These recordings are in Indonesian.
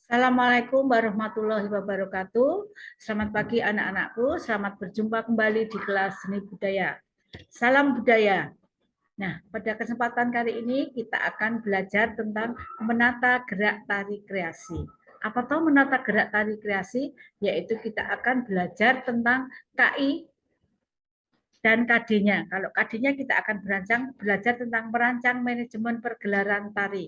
Assalamualaikum warahmatullahi wabarakatuh. Selamat pagi anak-anakku, selamat berjumpa kembali di kelas seni budaya. Salam budaya. Nah, pada kesempatan kali ini kita akan belajar tentang menata gerak tari kreasi. Apa tahu menata gerak tari kreasi? Yaitu kita akan belajar tentang KI dan KD-nya. Kalau KD-nya kita akan belajar tentang merancang manajemen pergelaran tari.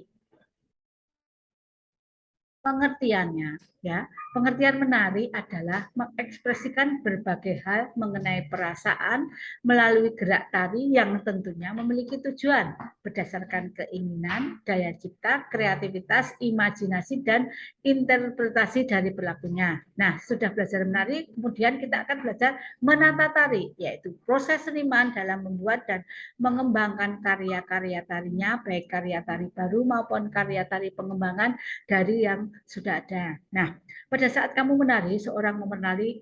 Pengertiannya, ya, pengertian menari adalah mengekspresikan berbagai hal mengenai perasaan melalui gerak tari yang tentunya memiliki tujuan berdasarkan keinginan, daya cipta, kreativitas, imajinasi, dan interpretasi dari pelakunya. Nah, sudah belajar menari, kemudian kita akan belajar menata tari, yaitu proses seniman dalam membuat dan mengembangkan karya-karya tarinya, baik karya tari baru maupun karya tari pengembangan dari yang sudah ada. Nah, pada saat kamu menari, seorang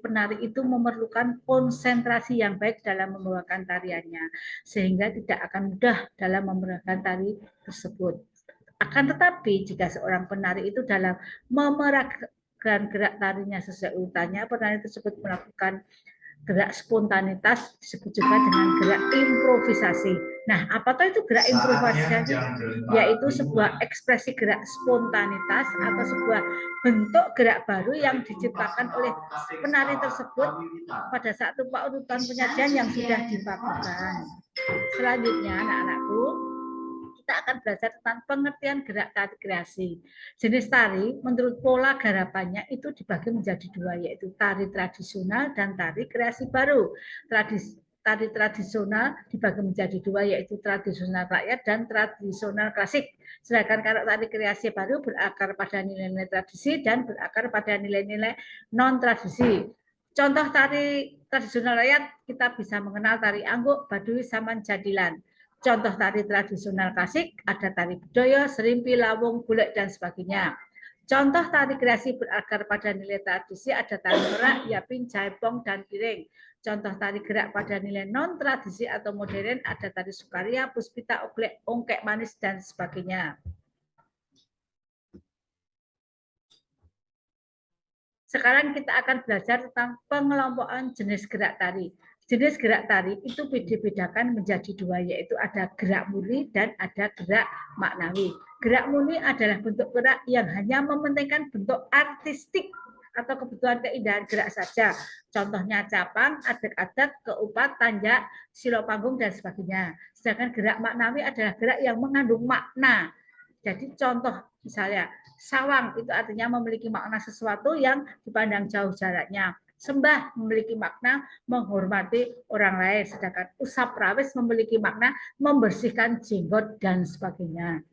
penari itu memerlukan konsentrasi yang baik dalam membawakan tariannya, sehingga tidak akan mudah dalam memerankan tari tersebut. Akan tetapi, jika seorang penari itu dalam memerankan gerak tarinya sesuai urutannya, penari tersebut melakukan gerak spontanitas, disebut juga dengan gerak improvisasi. Nah, apa itu gerak improvisasi? Yaitu sebuah ekspresi gerak spontanitas atau sebuah bentuk gerak baru yang diciptakan oleh penari tersebut pada saat tumpak urutan penyajian yang sudah dibakukan. Selanjutnya, anak-anakku, kita akan belajar tentang pengertian gerak tari kreasi. Jenis tari menurut pola garapannya itu dibagi menjadi dua, yaitu tari tradisional dan tari kreasi baru. Tari tradisional dibagi menjadi dua, yaitu tradisional rakyat dan tradisional klasik. Sedangkan kalau tari kreasi baru berakar pada nilai-nilai tradisi dan berakar pada nilai-nilai non-tradisi. Contoh tari tradisional rakyat kita bisa mengenal tari angguk, baduy, saman, jadilan. Contoh tari tradisional klasik ada tari bedoyo, serimpi, lawung, golek, dan sebagainya. Contoh tari kreasi berakar pada nilai tradisi ada tari merak, yaping, jaipong, dan piring. Contoh tari gerak pada nilai non-tradisi atau modern ada tari sukaria, puspita, oglek, ongkek manis, dan sebagainya. Sekarang kita akan belajar tentang pengelompokan jenis gerak tari. Jenis gerak tari itu dibedakan menjadi dua, yaitu ada gerak murni dan ada gerak maknawi. Gerak murni adalah bentuk gerak yang hanya mementingkan bentuk artistik atau kebutuhan keindahan gerak saja. Contohnya capang, adek-adek, keupat, tanjak, silo panggung, dan sebagainya. Sedangkan gerak maknawi adalah gerak yang mengandung makna. Jadi contoh misalnya sawang itu artinya memiliki makna sesuatu yang dipandang jauh jaraknya. Sembah memiliki makna menghormati orang lain, sedangkan usap rawis memiliki makna membersihkan jenggot dan sebagainya.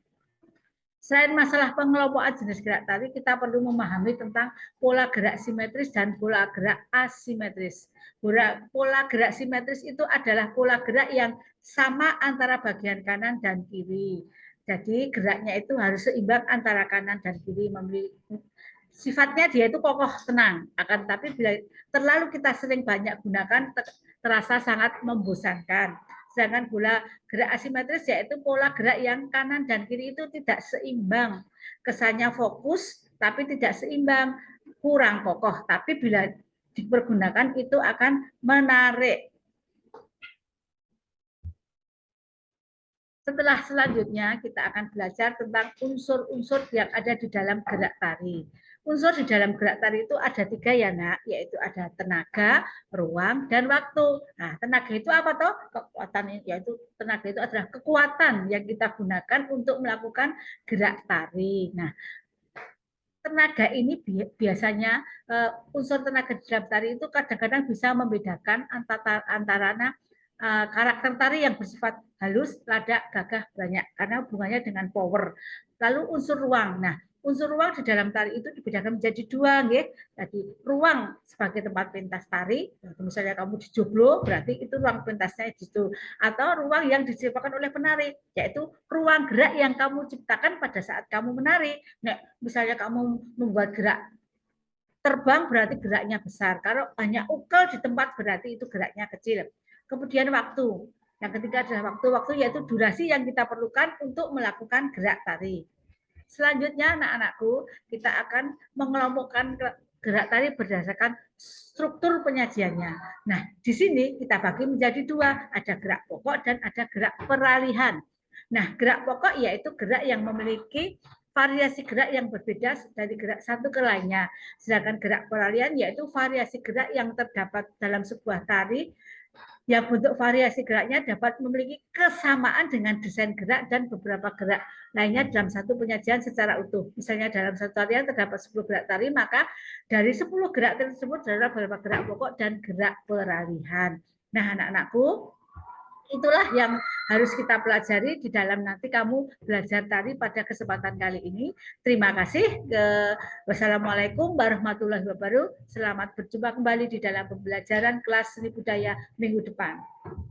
Selain masalah pengelompokan jenis gerak tari, kita perlu memahami tentang pola gerak simetris dan pola gerak asimetris. Pola gerak simetris itu adalah pola gerak yang sama antara bagian kanan dan kiri. Jadi geraknya itu harus seimbang antara kanan dan kiri. Sifatnya dia itu kokoh tenang. Akan tapi bila terlalu kita sering banyak gunakan terasa sangat membosankan. Sedangkan pola gerak asimetris yaitu pola gerak yang kanan dan kiri itu tidak seimbang. Kesannya fokus tapi tidak seimbang, kurang kokoh. Tapi bila dipergunakan itu akan menarik. Setelah selanjutnya kita akan belajar tentang unsur-unsur yang ada di dalam gerak tari. Unsur di dalam gerak tari itu ada tiga ya nak, yaitu ada tenaga, ruang, dan waktu. Nah, tenaga itu apa toh? Kekuatan, yaitu tenaga itu adalah kekuatan yang kita gunakan untuk melakukan gerak tari. Nah, tenaga ini biasanya unsur tenaga di dalam tari itu kadang-kadang bisa membedakan antara karakter tari yang bersifat halus, ladak, gagah, banyak karena hubungannya dengan power. Lalu unsur ruang. Nah, unsur ruang di dalam tari itu dibedakan menjadi dua, nggih. Jadi ruang sebagai tempat pentas tari, misalnya kamu di joglo, berarti itu ruang pentasnya di situ. Atau ruang yang diciptakan oleh penari, yaitu ruang gerak yang kamu ciptakan pada saat kamu menari. Nah, misalnya kamu membuat gerak terbang berarti geraknya besar. Kalau hanya ukel di tempat berarti itu geraknya kecil. Kemudian waktu. Yang ketiga adalah waktu. Waktu yaitu durasi yang kita perlukan untuk melakukan gerak tari. Selanjutnya anak-anakku, kita akan mengelompokkan gerak tari berdasarkan struktur penyajiannya. Nah, di sini kita bagi menjadi dua, ada gerak pokok dan ada gerak peralihan. Nah, gerak pokok yaitu gerak yang memiliki variasi gerak yang berbeda dari gerak satu ke lainnya. Sedangkan gerak peralihan yaitu variasi gerak yang terdapat dalam sebuah tari yang bentuk variasi geraknya dapat memiliki kesamaan dengan desain gerak dan beberapa gerak lainnya dalam satu penyajian secara utuh. Misalnya dalam satu tarian terdapat 10 gerak tari, maka dari 10 gerak tersebut adalah beberapa gerak pokok dan gerak peralihan. Nah, anak-anakku, itulah yang harus kita pelajari di dalam nanti kamu belajar tari pada kesempatan kali ini. Terima kasih. Wassalamualaikum warahmatullahi wabarakatuh. Selamat berjumpa kembali di dalam pembelajaran kelas seni budaya minggu depan.